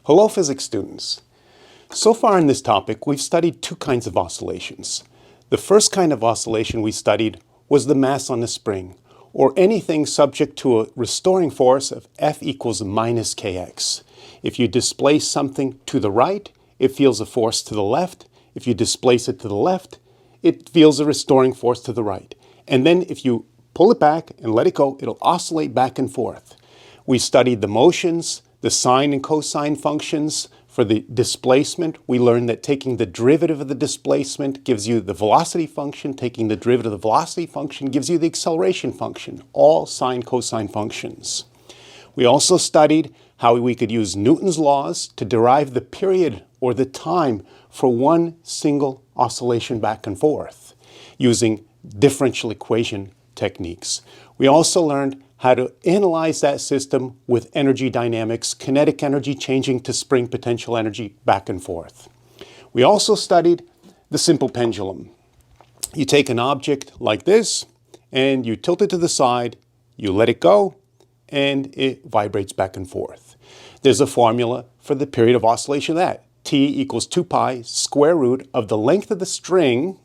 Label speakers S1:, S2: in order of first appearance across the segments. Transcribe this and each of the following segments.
S1: Hello physics students. So far in this topic, we've studied two kinds of oscillations. The first kind of oscillation we studied was the mass on the spring, or anything subject to a restoring force of F equals minus kx. If you displace something to the right, it feels a force to the left. If you displace it to the left, it feels a restoring force to the right. And then if you pull it back and let it go, it'll oscillate back and forth. We studied the motions, the sine and cosine functions. For the displacement, we learned that taking the derivative of the displacement gives you the velocity function. Taking the derivative of the velocity function gives you the acceleration function, all sine cosine functions. We also studied how we could use Newton's laws to derive the period or the time for one single oscillation back and forth using differential equation techniques. We also learned how to analyze that system with energy dynamics, kinetic energy changing to spring potential energy back and forth. We also studied the simple pendulum. You take an object like this and you tilt it to the side, you let it go, and it vibrates back and forth. There's a formula for the period of oscillation of that. T equals 2 pi square root of the length of the string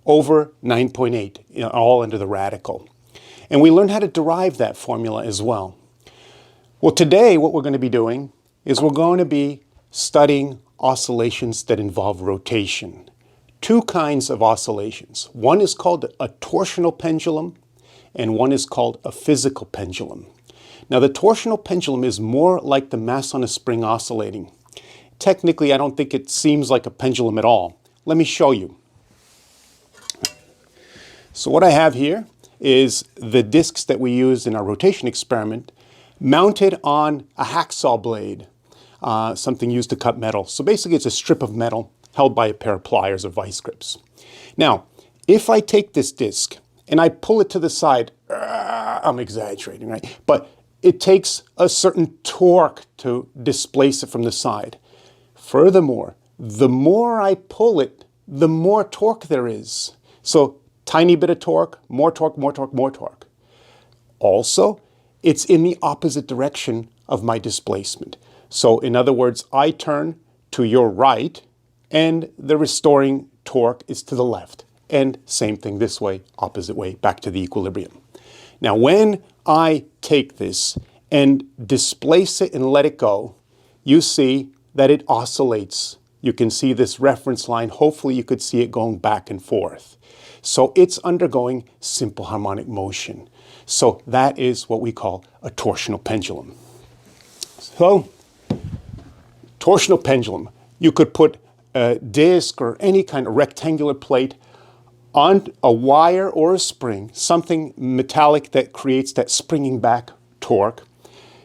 S1: over 9.8, all under the radical. And we learned how to derive that formula as well. Well, today what we're going to be doing is we're going to be studying oscillations that involve rotation. Two kinds of oscillations. One is called a torsional pendulum and one is called a physical pendulum. Now the torsional pendulum is more like the mass on a spring oscillating. Technically, I don't think it seems like a pendulum at all. Let me show you. So what I have here is the discs that we used in our rotation experiment mounted on a hacksaw blade, something used to cut metal. So basically it's a strip of metal held by a pair of pliers or vice grips. Now, if I take this disc and I pull it to the side, I'm exaggerating, right? But it takes a certain torque to displace it from the side. Furthermore, the more I pull it, the more torque there is. So tiny bit of torque, more torque, more torque, more torque. Also, it's in the opposite direction of my displacement. So in other words, I turn to your right and the restoring torque is to the left. And same thing this way, opposite way, back to the equilibrium. Now when I take this and displace it and let it go, you see that it oscillates. You can see this reference line. Hopefully you could see it going back and forth. So it's undergoing simple harmonic motion. So that is what we call a torsional pendulum. So, torsional pendulum. You could put a disc or any kind of rectangular plate on a wire or a spring, something metallic that creates that springing back torque.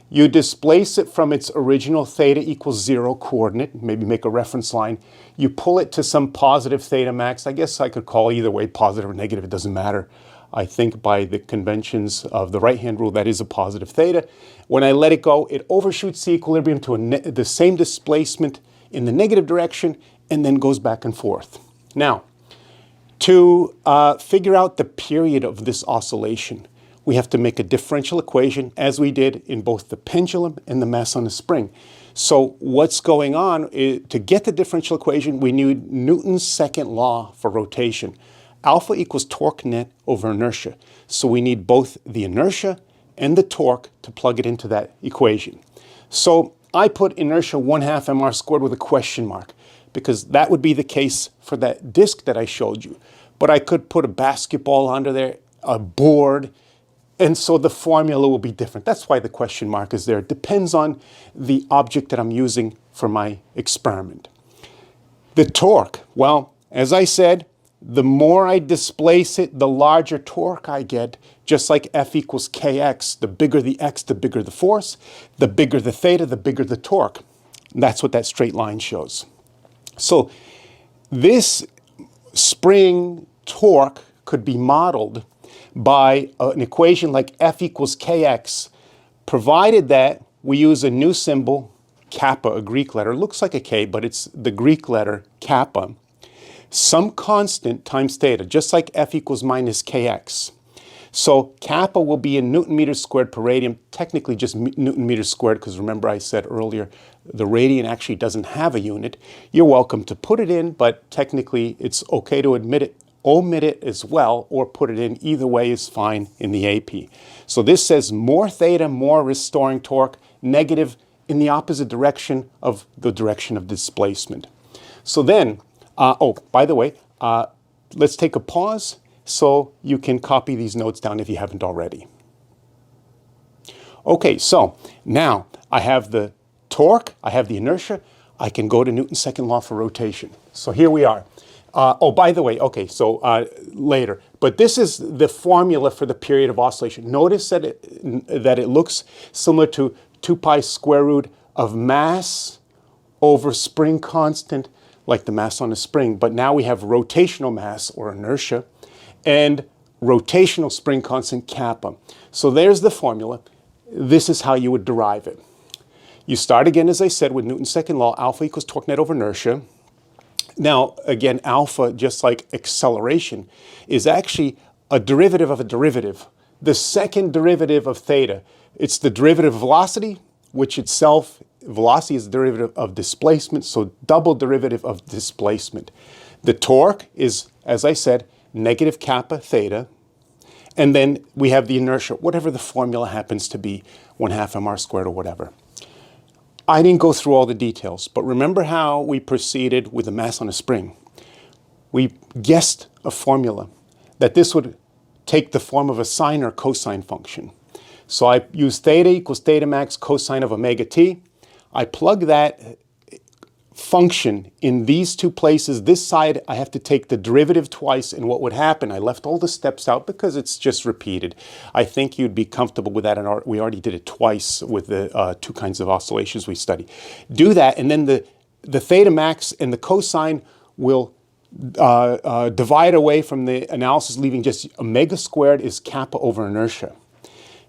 S1: You displace it from its original theta equals 0 coordinate, maybe make a reference line. You pull it to some positive theta max. I guess I could call either way, positive or negative, it doesn't matter. I think by the conventions of the right-hand rule, that is a positive theta. When I let it go, it overshoots the equilibrium to the same displacement in the negative direction and then goes back and forth. Now, to figure out the period of this oscillation, we have to make a differential equation as we did in both the pendulum and the mass on the spring. So what's going on is, to get the differential equation, we need Newton's second law for rotation. Alpha equals torque net over inertia. So we need both the inertia and the torque to plug it into that equation. So I put inertia 1/2 mr squared with a question mark because that would be the case for that disc that I showed you. But I could put a basketball under there, a board, and so the formula will be different. That's why the question mark is there. It depends on the object that I'm using for my experiment. The torque, well, as I said, the more I displace it, the larger torque I get, just like F equals kx. The bigger the x, the bigger the force. The bigger the theta, the bigger the torque. And that's what that straight line shows. So this spring torque could be modeled by an equation like F equals kx, provided that we use a new symbol, kappa, a Greek letter. It looks like a K, but it's the Greek letter kappa. Some constant times theta, just like F equals minus kx. So kappa will be in Newton meters squared per radian, technically just Newton meters squared, because remember I said earlier, the radian actually doesn't have a unit. You're welcome to put it in, but technically it's okay to omit it as well, or put it in. Either way is fine in the AP. So this says more theta, more restoring torque, negative in the opposite direction of the direction of displacement. So then, oh, by the way, let's take a pause so you can copy these notes down if you haven't already. Okay, so now I have the torque, I have the inertia, I can go to Newton's second law for rotation. So here we are. Oh, by the way, okay, so later. But this is the formula for the period of oscillation. Notice that it looks similar to 2 pi square root of mass over spring constant, like the mass on a spring. But now we have rotational mass, or inertia, and rotational spring constant kappa. So there's the formula. This is how you would derive it. You start again, as I said, with Newton's second law, alpha equals torque net over inertia. Now, again, alpha, just like acceleration, is actually a derivative of a derivative. The second derivative of theta. It's the derivative of velocity, which itself, velocity is the derivative of displacement, so double derivative of displacement. The torque is, as I said, negative kappa theta, and then we have the inertia, whatever the formula happens to be, 1/2 mr squared or whatever. I didn't go through all the details, but remember how we proceeded with the mass on a spring. We guessed a formula that this would take the form of a sine or cosine function. So I use theta equals theta max cosine of omega t. I plug that function in these two places. This side, I have to take the derivative twice, and what would happen, I left all the steps out because it's just repeated. I think you'd be comfortable with that, and we already did it twice with the two kinds of oscillations we studied. Do that, and then the theta max and the cosine will divide away from the analysis, leaving just omega squared is kappa over inertia.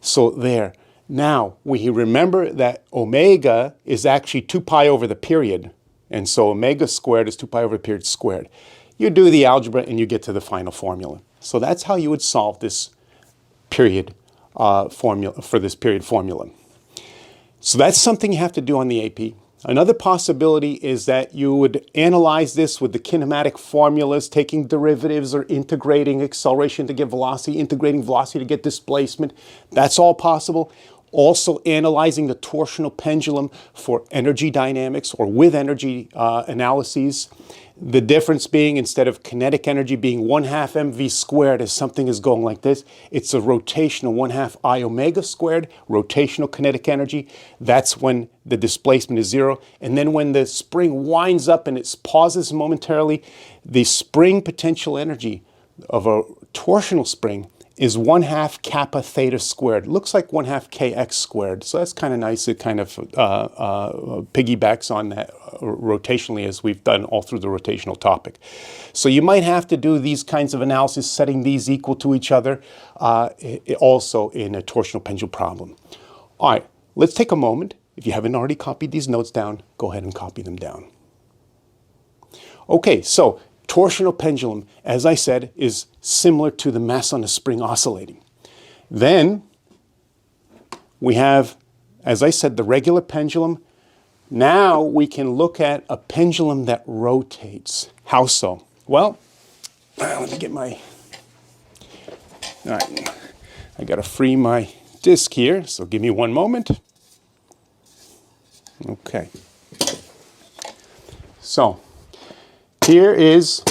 S1: So there. Now, we remember that omega is actually 2 pi over the period. And so omega squared is 2 pi over the period squared. You do the algebra and you get to the final formula. So that's how you would solve this period formula, for this period formula. So that's something you have to do on the AP. Another possibility is that you would analyze this with the kinematic formulas, taking derivatives or integrating acceleration to get velocity, integrating velocity to get displacement. That's all possible. Also analyzing the torsional pendulum for energy dynamics or with energy analyses. The difference being, instead of kinetic energy being 1/2 mv squared as something is going like this, it's a rotational 1/2 I omega squared, rotational kinetic energy. That's when the displacement is 0. And then when the spring winds up and it pauses momentarily, the spring potential energy of a torsional spring is 1/2 kappa theta squared. Looks like 1/2 kx squared. So that's kind of nice. It kind of piggybacks on that rotationally, as we've done all through the rotational topic. So you might have to do these kinds of analysis, setting these equal to each other, also in a torsional pendulum problem. All right, let's take a moment. If you haven't already copied these notes down, go ahead and copy them down. Okay, so torsional pendulum, as I said, is similar to the mass on a spring oscillating. Then we have, as I said, the regular pendulum. Now we can look at a pendulum that rotates. How so? Well, let me get my, all right, I got to free my disc here, so give me one moment. Okay. So here is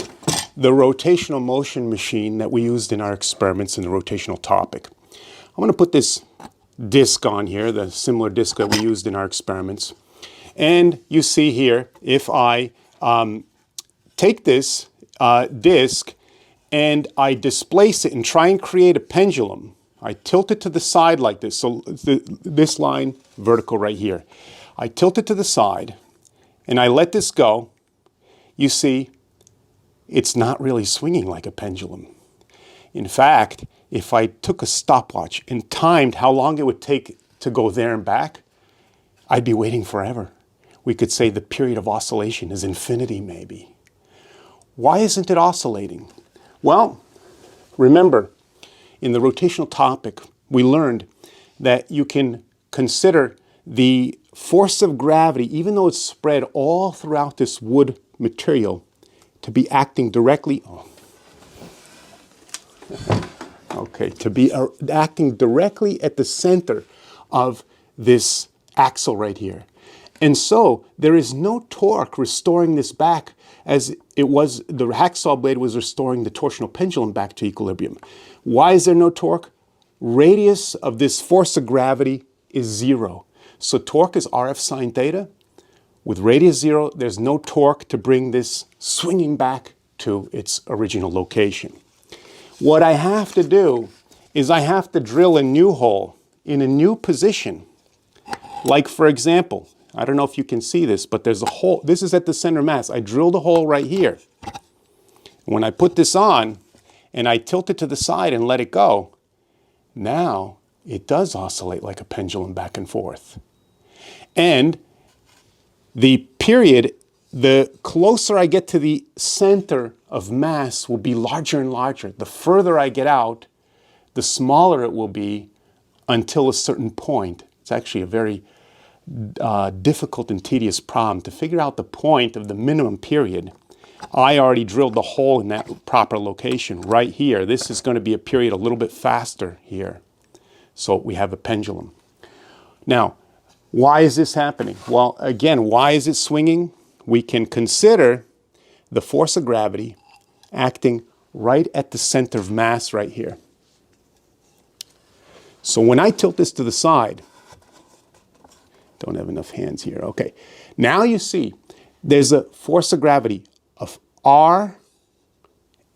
S1: the rotational motion machine that we used in our experiments in the rotational topic. I'm going to put this disc on here, the similar disc that we used in our experiments. And you see here, if I take this disc and I displace it and try and create a pendulum, I tilt it to the side like this. So this line, vertical right here. I tilt it to the side and I let this go. You see, it's not really swinging like a pendulum. In fact, if I took a stopwatch and timed how long it would take to go there and back, I'd be waiting forever. We could say the period of oscillation is infinity, maybe. Why isn't it oscillating? Well, remember, in the rotational topic, we learned that you can consider the force of gravity, even though it's spread all throughout this wood material, to be acting directly, acting directly at the center of this axle right here. And so there is no torque restoring this back as it was, the hacksaw blade was restoring the torsional pendulum back to equilibrium. Why is there no torque? Radius of this force of gravity is 0. So torque is RF sine theta. With radius 0, there's no torque to bring this swinging back to its original location. What I have to do is I have to drill a new hole in a new position. Like, for example, I don't know if you can see this, but there's a hole. This is at the center mass. I drilled a hole right here. When I put this on and I tilt it to the side and let it go, now it does oscillate like a pendulum back and forth. And the period, the closer I get to the center of mass, will be larger and larger. The further I get out, the smaller it will be until a certain point. It's actually a very difficult and tedious problem to figure out the point of the minimum period. I already drilled the hole in that proper location right here. This is going to be a period a little bit faster here. So we have a pendulum. Now, why is this happening? Well, again, why is it swinging? We can consider the force of gravity acting right at the center of mass right here. So when I tilt this to the side, don't have enough hands here. Okay. Now you see there's a force of gravity of R,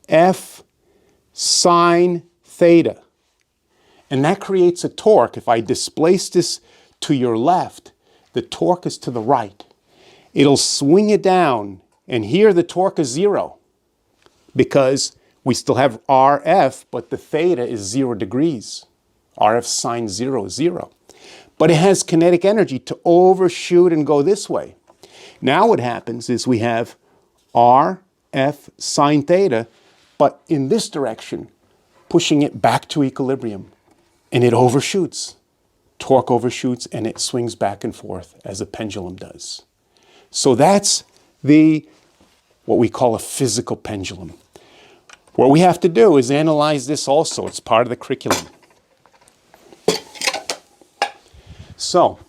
S1: F, sine theta. And that creates a torque. If I displace this to your left, the torque is to the right. It'll swing it down. And here the torque is 0 because we still have RF, but the theta is 0 degrees. RF sine 0 is 0. But it has kinetic energy to overshoot and go this way. Now what happens is we have R, F, sine theta, but in this direction, pushing it back to equilibrium. And it overshoots. Torque overshoots and it swings back and forth as a pendulum does. So that's what we call a physical pendulum. What we have to do is analyze this also. It's part of the curriculum. So,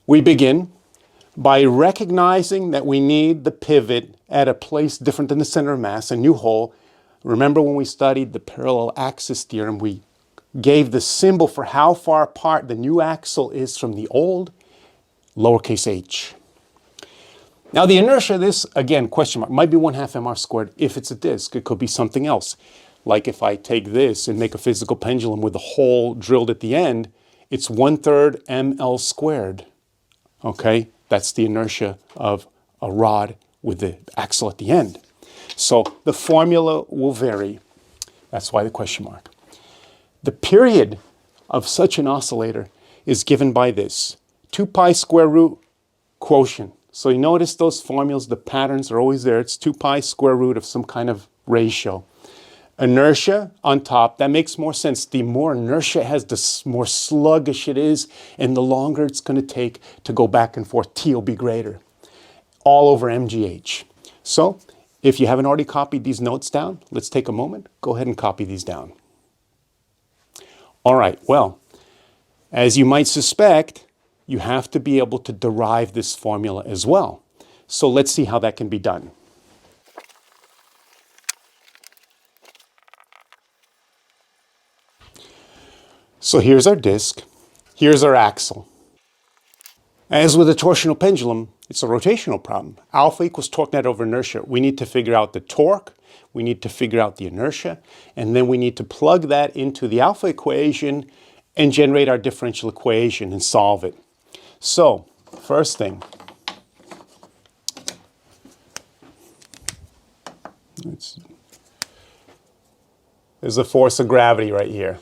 S1: we begin by recognizing that we need the pivot at a place different than the center of mass, a new hole. Remember when we studied the parallel axis theorem, we gave the symbol for how far apart the new axle is from the old, lowercase h. Now the inertia of this, again, question mark, might be 1/2 mr squared if it's a disk. It could be something else. Like if I take this and make a physical pendulum with a hole drilled at the end, it's 1/3 ml squared. Okay, that's the inertia of a rod with the axle at the end. So the formula will vary. That's why the question mark. The period of such an oscillator is given by this 2 pi square root quotient. So you notice those formulas, the patterns are always there. It's 2 pi square root of some kind of ratio. Inertia on top, that makes more sense. The more inertia it has, the more sluggish it is, and the longer it's going to take to go back and forth. T will be greater. All over mgh. So if you haven't already copied these notes down, let's take a moment. Go ahead and copy these down. All right, well, as you might suspect, you have to be able to derive this formula as well. So let's see how that can be done. So here's our disk, here's our axle. As with a torsional pendulum, it's a rotational problem. Alpha equals torque net over inertia. We need to figure out the torque, we need to figure out the inertia, and then we need to plug that into the alpha equation and generate our differential equation and solve it. So, first thing, there's the force of gravity right here,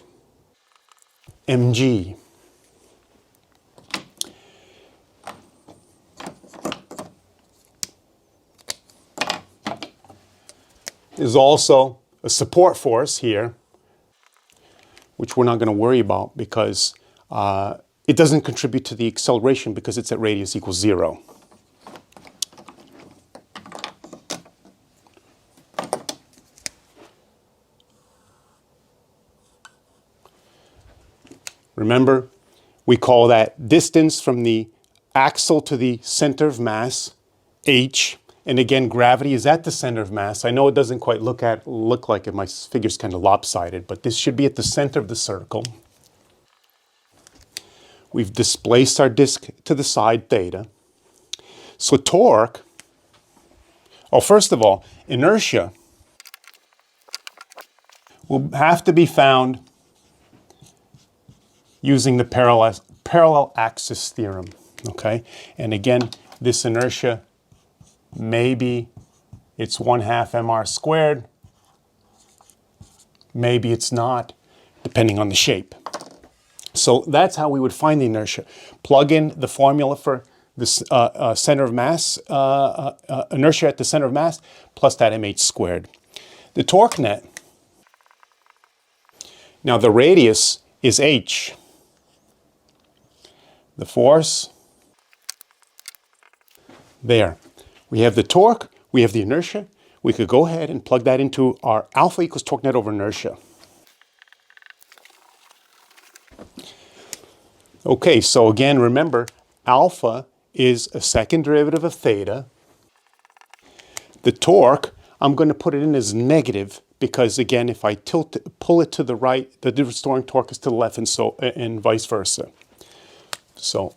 S1: mg. There's also a support force here, which we're not going to worry about because it doesn't contribute to the acceleration because it's at radius equals 0. Remember, we call that distance from the axle to the center of mass, h. And again, gravity is at the center of mass. I know it doesn't quite look like it. My figure's kind of lopsided, but this should be at the center of the circle. We've displaced our disk to the side, theta. So torque, first of all, inertia will have to be found using the parallel axis theorem, okay? And again, this inertia, maybe it's 1/2 mr squared, maybe it's not, depending on the shape. So that's how we would find the inertia. Plug in the formula for this center of mass, inertia at the center of mass, plus that mh squared. The torque net, now the radius is h. The force, there. We have the torque, we have the inertia. We could go ahead and plug that into our alpha equals torque net over inertia. Okay, so again, remember, alpha is a second derivative of theta. The torque, I'm going to put it in as negative because, again, if I pull it to the right, the restoring torque is to the left, and vice versa. So,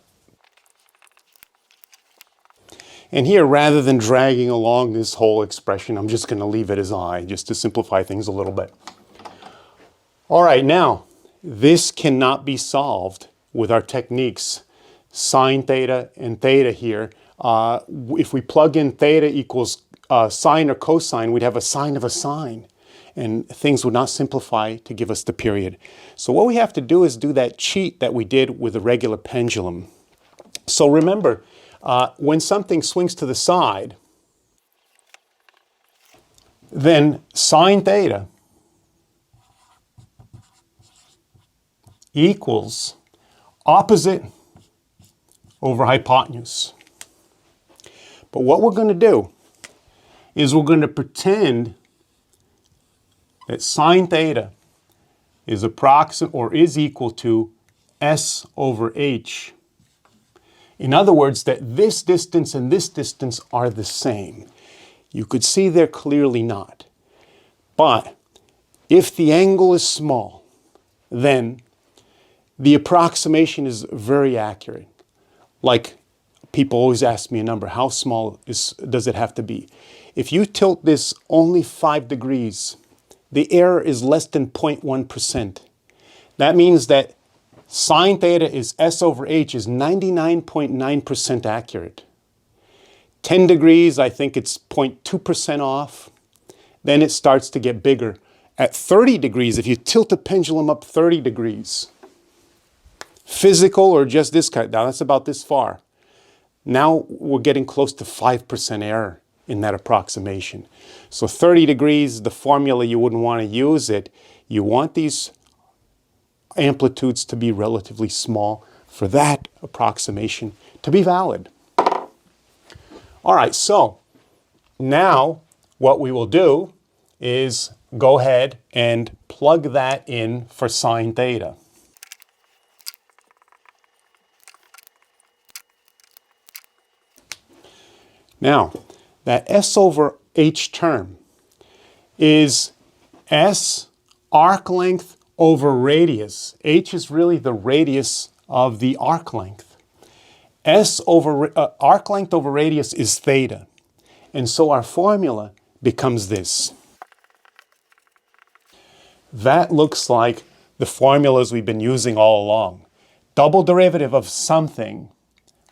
S1: and here, rather than dragging along this whole expression, I'm just going to leave it as I, just to simplify things a little bit. All right, now, this cannot be solved with our techniques, sine theta and theta here. If we plug in theta equals sine or cosine, we'd have a sine of a sine, and things would not simplify to give us the period. So what we have to do is do that cheat that we did with a regular pendulum. So remember, when something swings to the side, then sine theta equals opposite over hypotenuse. But what we're going to do is we're going to pretend that sine theta is approximate or is equal to s over h. In other words, that this distance and this distance are the same. You could see they're clearly not. But if the angle is small, then the approximation is very accurate. Like people always ask me a number, how small does it have to be? If you tilt this only 5 degrees, the error is less than 0.1%. That means that sine theta is s over h is 99.9% accurate. 10 degrees, I think it's 0.2% off. Then it starts to get bigger. At 30 degrees, if you tilt the pendulum up 30 degrees, physical or just this kind, now that's about this far. Now we're getting close to 5% error in that approximation. So 30 degrees, the formula, you wouldn't want to use it. You want these amplitudes to be relatively small for that approximation to be valid. All right, so now what we will do is go ahead and plug that in for sine theta. Now, that s over h term is s arc length over radius. H is really the radius of the arc length. Arc length over radius is theta. And so our formula becomes this. That looks like the formulas we've been using all along. Double derivative of something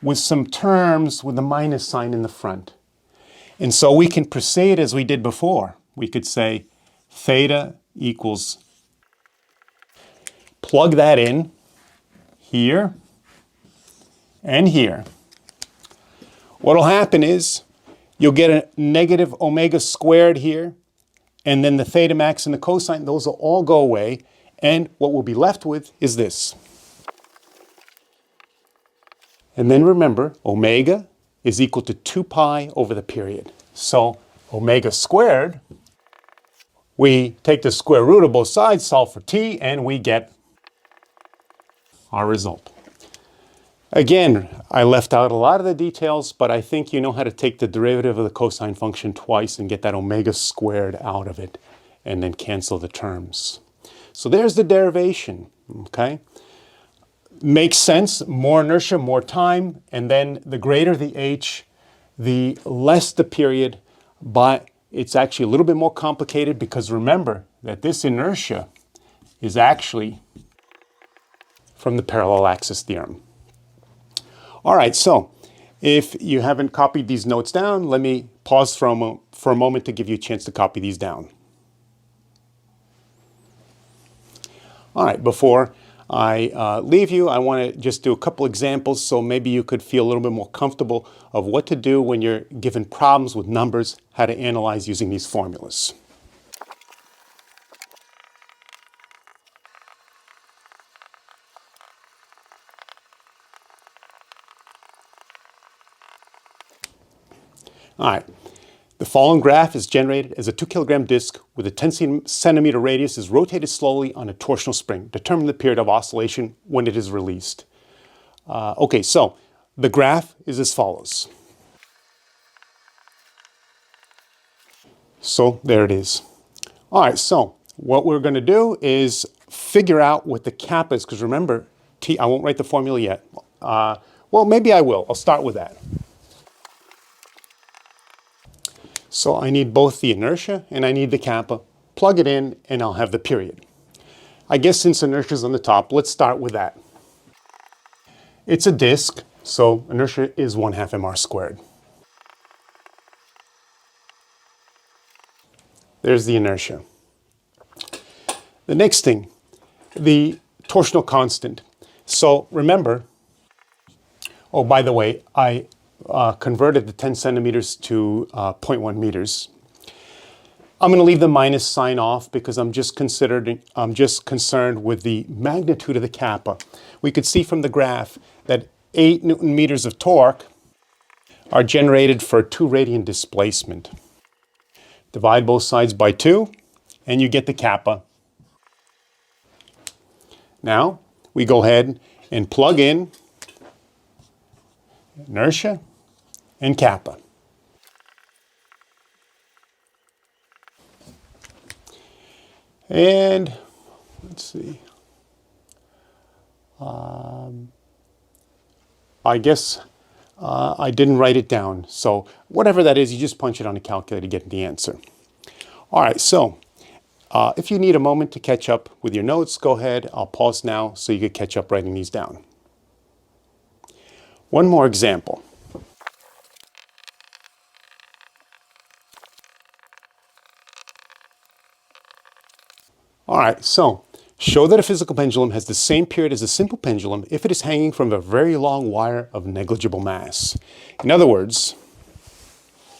S1: with some terms with a minus sign in the front. And so we can proceed as we did before. We could say theta equals, plug that in here and here. What'll happen is you'll get a negative omega squared here, and then the theta max and the cosine, those will all go away, And what we'll be left with is this. And then remember, omega is equal to 2 pi over the period. So omega squared, we take the square root of both sides, solve for t, and we get our result. Again, I left out a lot of the details, but I think you know how to take the derivative of the cosine function twice and get that omega squared out of it, and then cancel the terms. So there's the derivation, okay? Makes sense, more inertia, more time, and then the greater the h, the less the period, but it's actually a little bit more complicated because remember that this inertia is actually from the parallel axis theorem. All right, so if you haven't copied these notes down, let me pause for a moment to give you a chance to copy these down. All right, before I leave you, I want to just do a couple examples so maybe you could feel a little bit more comfortable of what to do when you're given problems with numbers, how to analyze using these formulas. All right, the following graph is generated as a 2 kilogram disc with a 10 centimeter radius is rotated slowly on a torsional spring. Determine the period of oscillation when it is released. Okay, so the graph is as follows. So there it is. All right, so what we're going to do is figure out what the kappa is, because remember, I won't write the formula yet. Well, maybe I will. I'll start with that. So I need both the inertia and I need the kappa. Plug it in and I'll have the period. I guess since inertia is on the top, let's start with that. It's a disk, so inertia is 1/2 mr squared. There's the inertia. The next thing, the torsional constant. So remember, oh, by the way, I converted the 10 centimeters to 0.1 meters. I'm going to leave the minus sign off because I'm just concerned with the magnitude of the kappa. We could see from the graph that 8 Newton meters of torque are generated for 2 radian displacement. Divide both sides by 2 and you get the kappa. Now we go ahead and plug in inertia and kappa. And let's see. I guess I didn't write it down. So whatever that is, you just punch it on a calculator to get the answer. All right, so if you need a moment to catch up with your notes, go ahead. I'll pause now so you can catch up writing these down. One more example. All right, so show that a physical pendulum has the same period as a simple pendulum if it is hanging from a very long wire of negligible mass. In other words,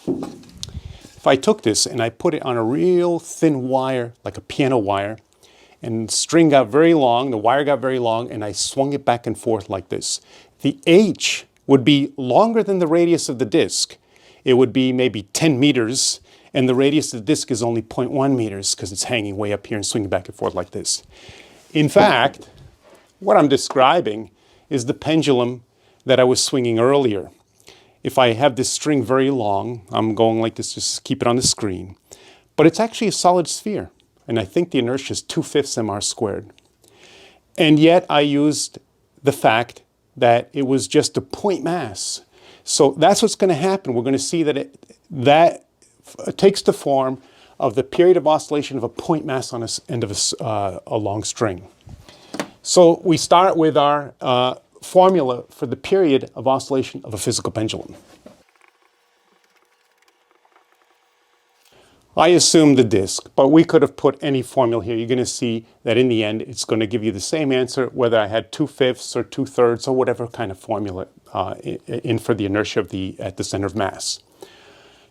S1: if I took this and I put it on a real thin wire, like a piano wire, and the string got very long, the wire got very long, and I swung it back and forth like this, the H would be longer than the radius of the disc. It would be maybe 10 meters, and the radius of the disc is only 0.1 meters because it's hanging way up here and swinging back and forth like this. In fact, what I'm describing is the pendulum that I was swinging earlier. If I have this string very long, I'm going like this, just keep it on the screen. But it's actually a solid sphere, and I think the inertia is 2/5 mr squared. And yet I used the fact that it was just a point mass. So that's what's going to happen. We're going to see that it takes the form of the period of oscillation of a point mass on the end of a long string. So we start with our formula for the period of oscillation of a physical pendulum. I assume the disk, but we could have put any formula here. You're going to see that in the end, it's going to give you the same answer, whether I had 2/5 or 2/3 or whatever kind of formula in for the inertia of at the center of mass.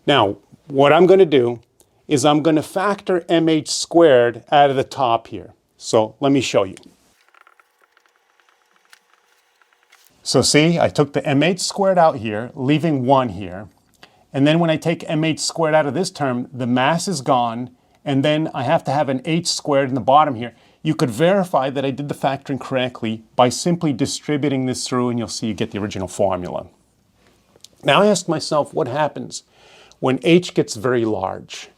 S1: Now, what I'm going to do is I'm going to factor mh squared out of the top here. So let me show you. So see, I took the mh squared out here, leaving 1 here. And then when I take mh squared out of this term, the mass is gone, and then I have to have an h squared in the bottom here. You could verify that I did the factoring correctly by simply distributing this through, and you'll see you get the original formula. Now I ask myself, what happens when h gets very large?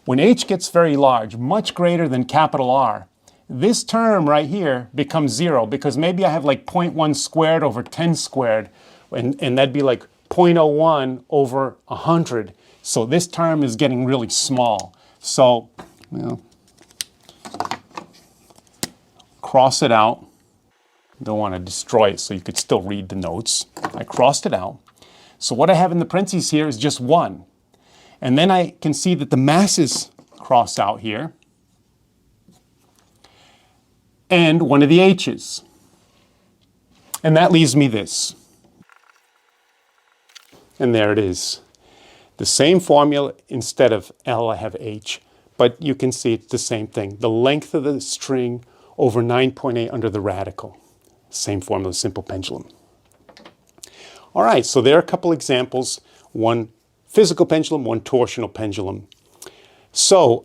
S1: When h gets very large, much greater than capital R, this term right here becomes 0, because maybe I have like 0.1 squared over 10 squared, and that'd be like 0.01 over 100. So this term is getting really small. So, cross it out. Don't want to destroy it, so you could still read the notes. I crossed it out. So what I have in the parentheses here is just 1. And then I can see that the mass is crossed out here, and one of the h's. And that leaves me this. And there it is. The same formula, instead of L, I have H. But you can see it's the same thing. The length of the string over 9.8 under the radical. Same formula, simple pendulum. All right, so there are a couple examples. One physical pendulum, one torsional pendulum. So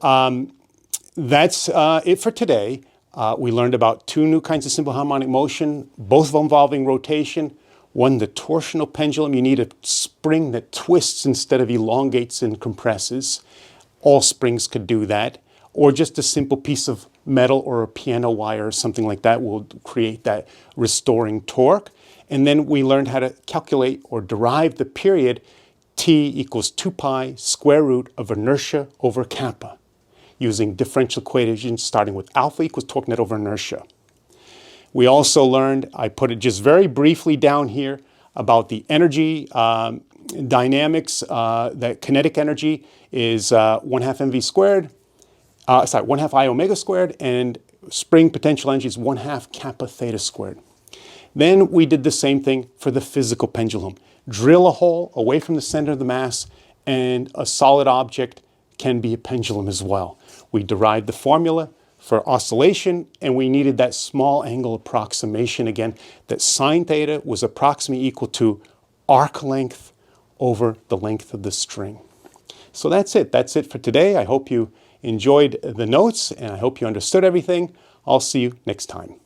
S1: that's it for today. We learned about 2 new kinds of simple harmonic motion, both involving rotation. One, the torsional pendulum, you need a spring that twists instead of elongates and compresses. All springs could do that. Or just a simple piece of metal or a piano wire or something like that will create that restoring torque. And then we learned how to calculate or derive the period T equals 2 pi square root of inertia over kappa, using differential equations starting with alpha equals torque net over inertia. We also learned, I put it just very briefly down here, about the energy dynamics, that kinetic energy is 1/2 mv squared, 1/2 I omega squared, and spring potential energy is 1/2 kappa theta squared. Then we did the same thing for the physical pendulum. Drill a hole away from the center of the mass, and a solid object can be a pendulum as well. We derived the formula for oscillation, and we needed that small angle approximation again, that sine theta was approximately equal to arc length over the length of the string. So that's it. That's it for today. I hope you enjoyed the notes, and I hope you understood everything. I'll see you next time.